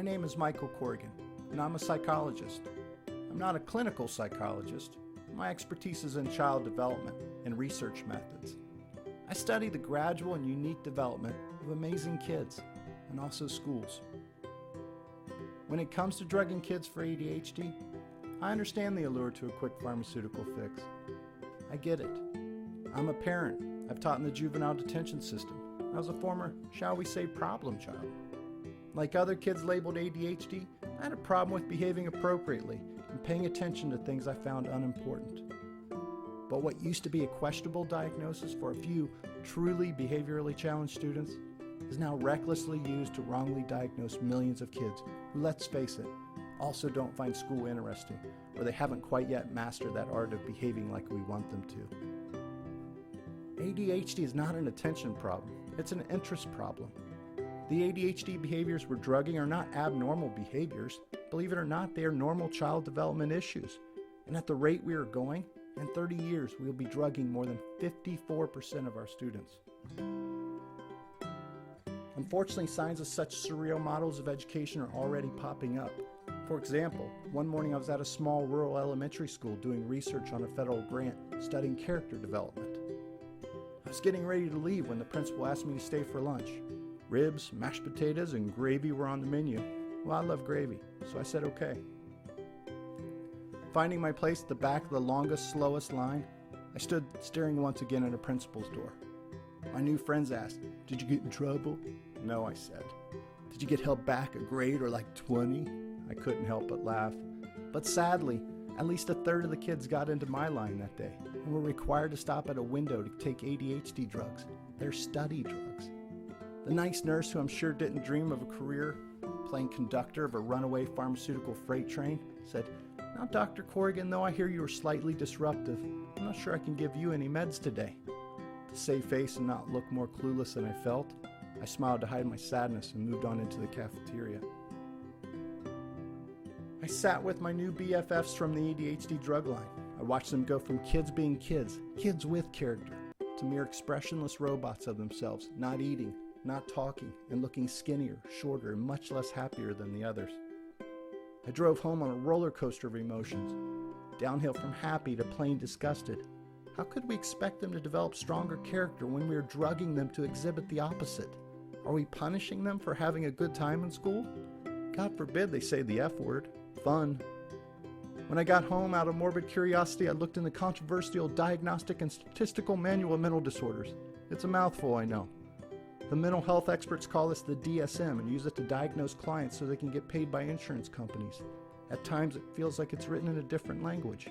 My name is Michael Corrigan, and I'm a psychologist. I'm not a clinical psychologist. My expertise is in child development and research methods. I study the gradual and unique development of amazing kids and also schools. When it comes to drugging kids for ADHD, I understand the allure to a quick pharmaceutical fix. I get it. I'm a parent. I've taught in the juvenile detention system. I was a former, shall we say, problem child. Like other kids labeled ADHD, I had a problem with behaving appropriately and paying attention to things I found unimportant. But what used to be a questionable diagnosis for a few truly behaviorally challenged students is now recklessly used to wrongly diagnose millions of kids who, let's face it, also don't find school interesting, or they haven't quite yet mastered that art of behaving like we want them to. ADHD is not an attention problem, it's an interest problem. The ADHD behaviors we're drugging are not abnormal behaviors. Believe it or not, they are normal child development issues. And at the rate we are going, in 30 years, we'll be drugging more than 54% of our students. Unfortunately, signs of such surreal models of education are already popping up. For example, one morning I was at a small rural elementary school doing research on a federal grant studying character development. I was getting ready to leave when the principal asked me to stay for lunch. Ribs, mashed potatoes, and gravy were on the menu. Well, I love gravy, so I said okay. Finding my place at the back of the longest, slowest line, I stood staring once again at a principal's door. My new friends asked, "Did you get in trouble?" "No," I said. "Did you get held back a grade or like 20? I couldn't help but laugh. But sadly, at least a third of the kids got into my line that day and were required to stop at a window to take ADHD drugs, their study drugs. The nice nurse, who I'm sure didn't dream of a career playing conductor of a runaway pharmaceutical freight train, said, "Now, Dr. Corrigan, though I hear you are slightly disruptive, I'm not sure I can give you any meds today." To save face and not look more clueless than I felt, I smiled to hide my sadness and moved on into the cafeteria. I sat with my new BFFs from the ADHD drug line. I watched them go from kids being kids, kids with character, to mere expressionless robots of themselves, not eating, not talking, and looking skinnier, shorter, and much less happier than the others. I drove home on a roller coaster of emotions, downhill from happy to plain disgusted. How could we expect them to develop stronger character when we are drugging them to exhibit the opposite? Are we punishing them for having a good time in school? God forbid they say the F word, fun. When I got home, out of morbid curiosity, I looked in the controversial Diagnostic and Statistical Manual of Mental Disorders. It's a mouthful, I know. The mental health experts call this the DSM and use it to diagnose clients so they can get paid by insurance companies. At times it feels like it's written in a different language.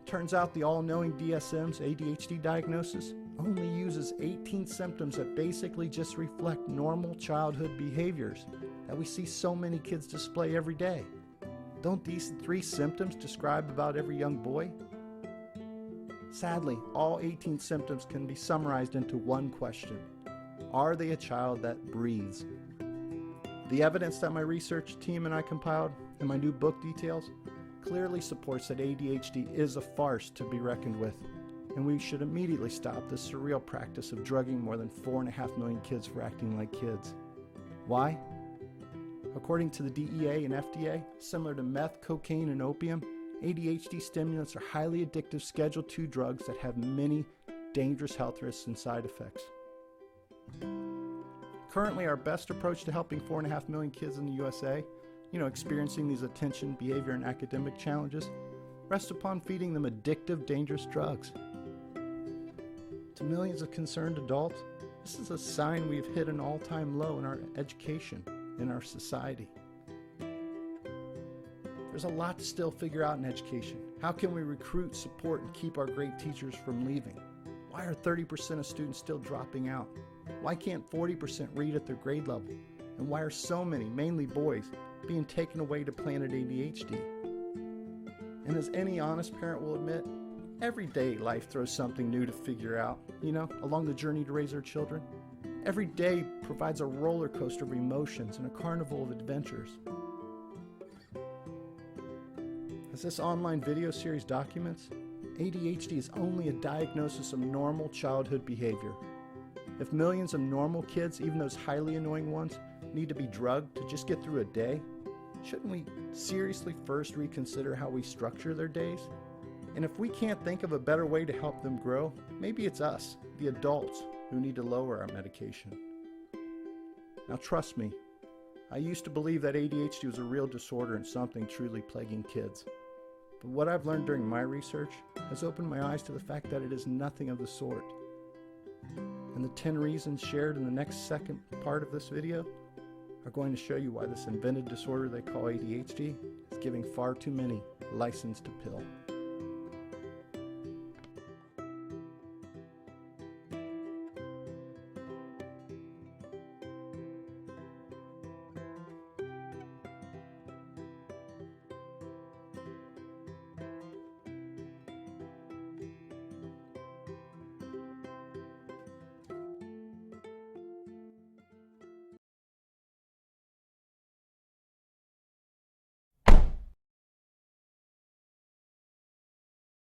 Turns out the all-knowing DSM's ADHD diagnosis only uses 18 symptoms that basically just reflect normal childhood behaviors that we see so many kids display every day. Don't these 3 symptoms describe about every young boy? Sadly, all 18 symptoms can be summarized into one question. Are they a child that breathes? The evidence that my research team and I compiled in my new book details clearly supports that ADHD is a farce to be reckoned with, and we should immediately stop the surreal practice of drugging more than 4.5 million kids for acting like kids. Why? According to the DEA and FDA, similar to meth, cocaine, and opium, ADHD stimulants are highly addictive Schedule II drugs that have many dangerous health risks and side effects. Currently, our best approach to helping 4.5 million kids in the USA, experiencing these attention, behavior, and academic challenges, rests upon feeding them addictive, dangerous drugs. To millions of concerned adults, this is a sign we've hit an all-time low in our education, in our society. There's a lot to still figure out in education. How can we recruit, support, and keep our great teachers from leaving? Why are 30% of students still dropping out? Why can't 40% read at their grade level? And why are so many, mainly boys, being taken away to Planet ADHD? And as any honest parent will admit, every day life throws something new to figure out, along the journey to raise our children. Every day provides a roller coaster of emotions and a carnival of adventures. As this online video series documents, ADHD is only a diagnosis of normal childhood behavior. If millions of normal kids, even those highly annoying ones, need to be drugged to just get through a day? Shouldn't we seriously first reconsider how we structure their days? And if we can't think of a better way to help them grow, maybe it's us, the adults, who need to lower our medication. Now trust me, I used to believe that ADHD was a real disorder and something truly plaguing kids. But what I've learned during my research has opened my eyes to the fact that it is nothing of the sort. And the 10 reasons shared in the next second part of this video are going to show you why this invented disorder they call ADHD is giving far too many license to pill.